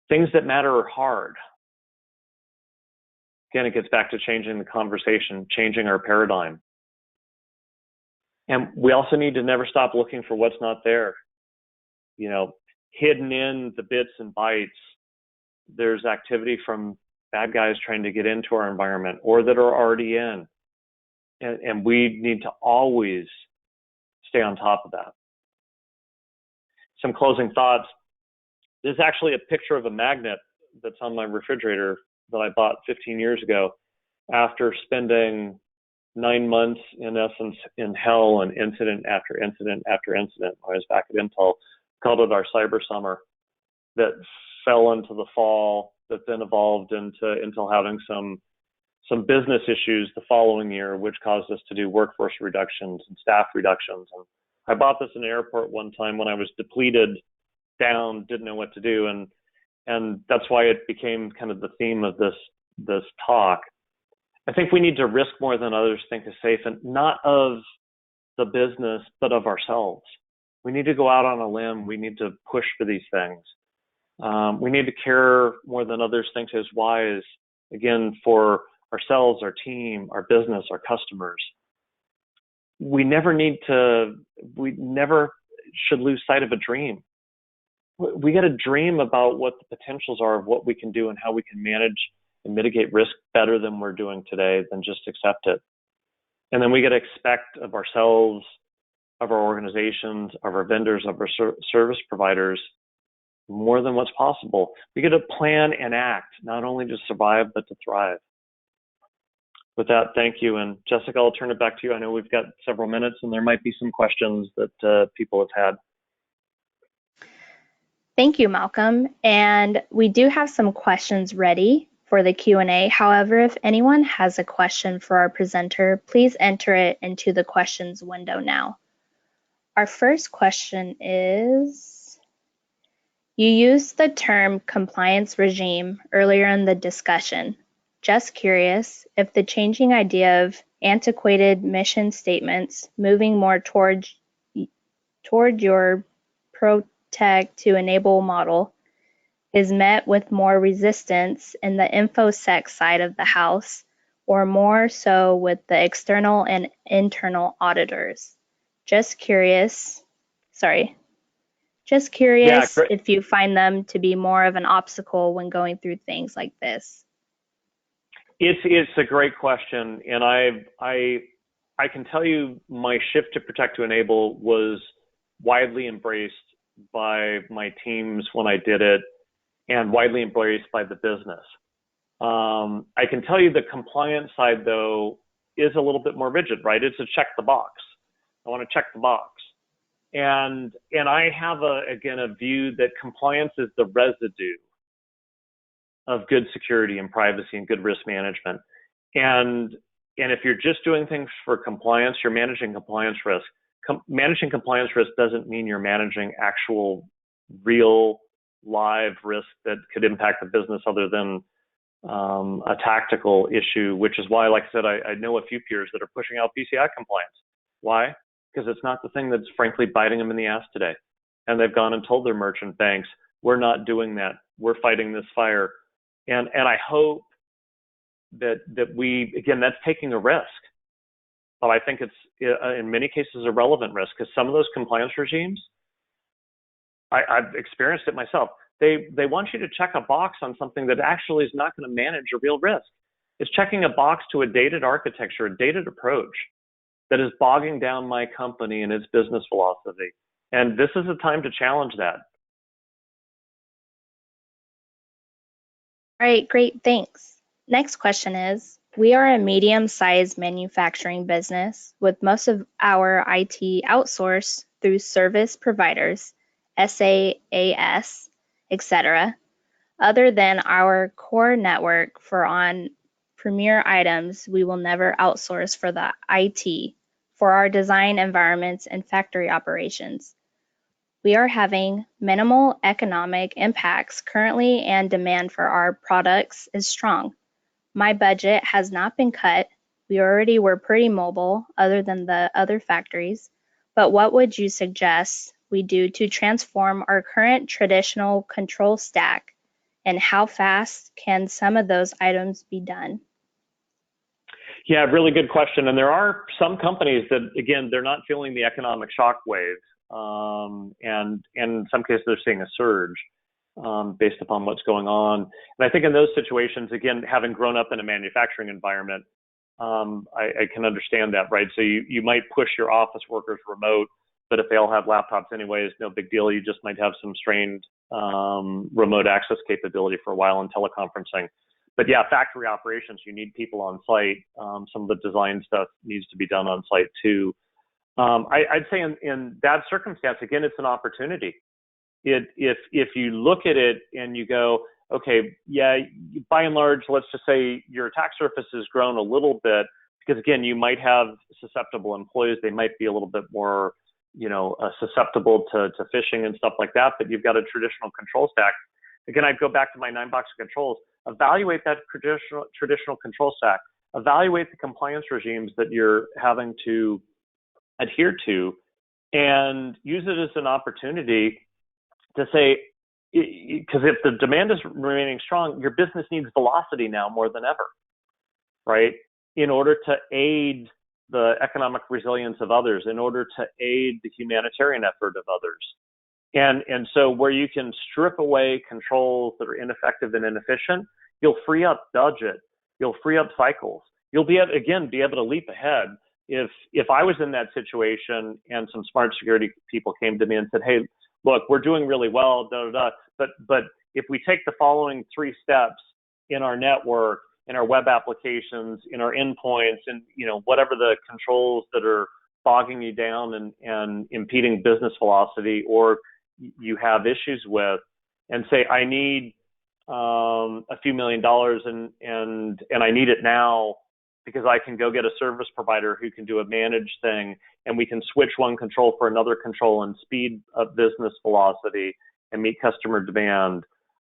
things that matter are hard. Again, it gets back to changing the conversation, changing our paradigm. And we also need to never stop looking for what's not there. Hidden in the bits and bytes, there's activity from bad guys trying to get into our environment or that are already in. And we need to always stay on top of that. Some closing thoughts. This is actually a picture of a magnet that's on my refrigerator that I bought 15 years ago after spending 9 months, in essence, in hell and incident after incident after incident. I was back at Intel, called it our cyber summer, that fell into the fall, that then evolved into Intel having some business issues the following year, which caused us to do workforce reductions and staff reductions. And I bought this in an airport one time when I was depleted, down, didn't know what to do, and that's why it became kind of the theme of this talk. I think we need to risk more than others think is safe, and not of the business, but of ourselves. We need to go out on a limb. We need to push for these things. We need to care more than others think is wise, again, for ourselves, our team, our business, our customers. We never should lose sight of a dream. We got to dream about what the potentials are of what we can do and how we can manage and mitigate risk better than we're doing today, than just accept it. And then we got to expect of ourselves, of our organizations, of our vendors, of our service providers, more than what's possible. We got to plan and act, not only to survive, but to thrive. With that, thank you. And Jessica, I'll turn it back to you. I know we've got several minutes and there might be some questions that people have had. Thank you, Malcolm. And we do have some questions ready for the Q&A. However, if anyone has a question for our presenter, please enter it into the questions window now. Our first question is, you used the term compliance regime earlier in the discussion. Just curious if the changing idea of antiquated mission statements moving more toward your protect to enable model is met with more resistance in the InfoSec side of the house, or more so with the external and internal auditors. Just curious if you find them to be more of an obstacle when going through things like this. It's a great question, and I can tell you my shift to protect to enable was widely embraced by my teams when I did it, and widely embraced by the business. I can tell you the compliance side, though, is a little bit more rigid, right? It's a check the box. I want to check the box. And I have, a view that compliance is the residue of good security and privacy and good risk management. And if you're just doing things for compliance, you're managing compliance risk. Managing compliance risk doesn't mean you're managing actual real live risk that could impact the business other than a tactical issue, which is why, like I said, I know a few peers that are pushing out PCI compliance. Why? Because it's not the thing that's frankly biting them in the ass today. And they've gone and told their merchant banks, we're not doing that. We're fighting this fire. And I hope that we, again, that's taking a risk. But I think it's in many cases a relevant risk, because some of those compliance regimes, I've experienced it myself. They want you to check a box on something that actually is not going to manage a real risk. It's checking a box to a dated architecture, a dated approach that is bogging down my company and its business philosophy. And this is a time to challenge that. All right, great, thanks. Next question is, we are a medium-sized manufacturing business with most of our IT outsourced through service providers, SaaS, etc. Other than our core network for on premier items, we will never outsource for the IT for our design environments and factory operations. We are having minimal economic impacts currently, and demand for our products is strong. My budget has not been cut. We already were pretty mobile other than the other factories, but what would you suggest we do to transform our current traditional control stack, and how fast can some of those items be done? Yeah, really good question. And there are some companies that, again, they're not feeling the economic shockwave. And in some cases, they're seeing a surge based upon what's going on. And I think in those situations, again, having grown up in a manufacturing environment, I can understand that, right? So you might push your office workers remote, but if they all have laptops anyways, no big deal. You just might have some strained remote access capability for a while in teleconferencing. But yeah, factory operations, you need people on site. Some of the design stuff needs to be done on site too. I'd say in that circumstance, again, it's an opportunity. If you look at it and you go, okay, yeah, by and large, let's just say your attack surface has grown a little bit, because again, you might have susceptible employees. They might be a little bit more, susceptible to phishing and stuff like that, but you've got a traditional control stack. Again, I'd go back to my 9 box of controls. Evaluate that traditional control stack. Evaluate the compliance regimes that you're having to adhere to, and use it as an opportunity to say, because if the demand is remaining strong, your business needs velocity now more than ever, right? In order to aid the economic resilience of others, in order to aid the humanitarian effort of others. And so where you can strip away controls that are ineffective and inefficient, you'll free up budget, you'll free up cycles. You'll be able to leap ahead. If I was in that situation and some smart security people came to me and said, hey, look, we're doing really well, but if we take the following 3 steps in our network, in our web applications, in our endpoints, and whatever the controls that are bogging you down and impeding business velocity, or you have issues with, and say, I need a few $1 million and I need it now, because I can go get a service provider who can do a managed thing, and we can switch one control for another control and speed up business velocity and meet customer demand.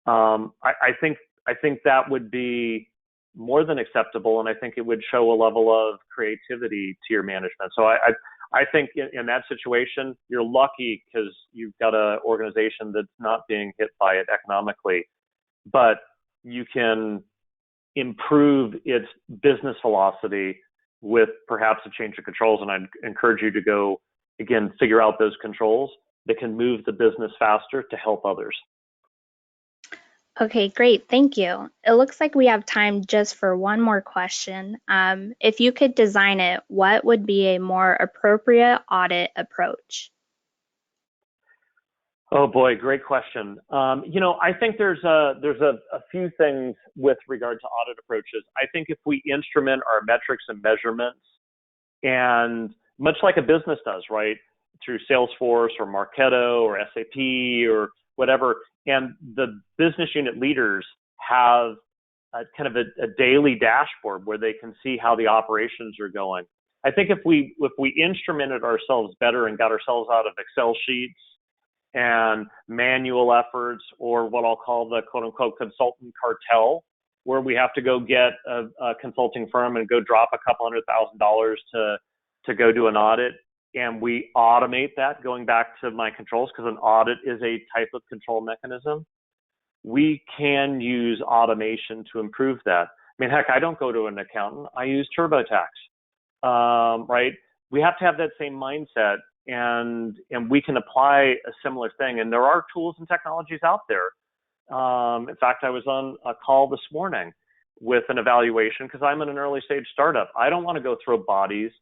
I think that would be more than acceptable, and I think it would show a level of creativity to your management. So I think in that situation, you're lucky because you've got an organization that's not being hit by it economically, but you can improve its business velocity with perhaps a change of controls. And I'd encourage you to go, again, figure out those controls that can move the business faster to help others. Okay, great, thank you. It looks like we have time just for one more question. If you could design it, what would be a more appropriate audit approach? Oh boy, great question. I think there's a few things with regard to audit approaches. I think if we instrument our metrics and measurements, and much like a business does, right, through Salesforce or Marketo or SAP or whatever, and the business unit leaders have kind of a daily dashboard where they can see how the operations are going. I think if we instrumented ourselves better and got ourselves out of Excel sheets and manual efforts, or what I'll call the quote unquote consultant cartel, where we have to go get a consulting firm and go drop a couple $100,000 to go do an audit, and we automate that, going back to my controls, because an audit is a type of control mechanism. We can use automation to improve that. I mean, heck, I don't go to an accountant. I use TurboTax, right? We have to have that same mindset, and we can apply a similar thing. And there are tools and technologies out there. In fact, I was on a call this morning with an evaluation because I'm in an early stage startup. I don't want to go throw bodies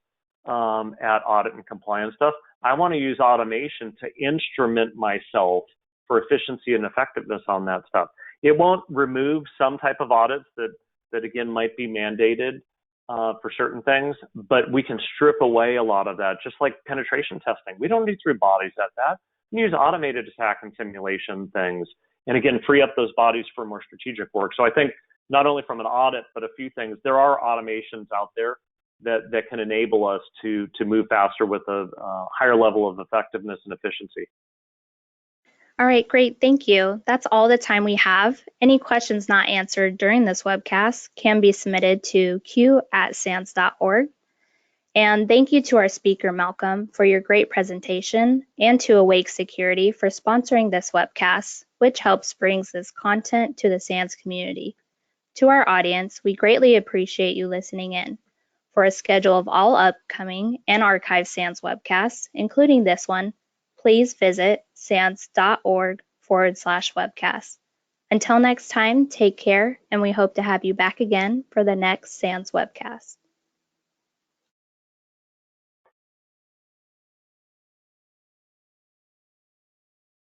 at audit and compliance stuff. I want to use automation to instrument myself for efficiency and effectiveness on that stuff. It won't remove some type of audits that again might be mandated for certain things, but we can strip away a lot of that, just like penetration testing. We don't need to throw bodies at that. We can use automated attack and simulation things, and again, free up those bodies for more strategic work. So I think not only from an audit, but a few things, there are automations out there that can enable us to move faster with a higher level of effectiveness and efficiency. All right, great. Thank you. That's all the time we have. Any questions not answered during this webcast can be submitted to q@sans.org. And thank you to our speaker, Malcolm, for your great presentation, and to Awake Security for sponsoring this webcast, which helps bring this content to the SANS community. To our audience, we greatly appreciate you listening in. For a schedule of all upcoming and archived SANS webcasts, including this one, please visit sans.org/webcast. Until next time, take care, and we hope to have you back again for the next SANS webcast.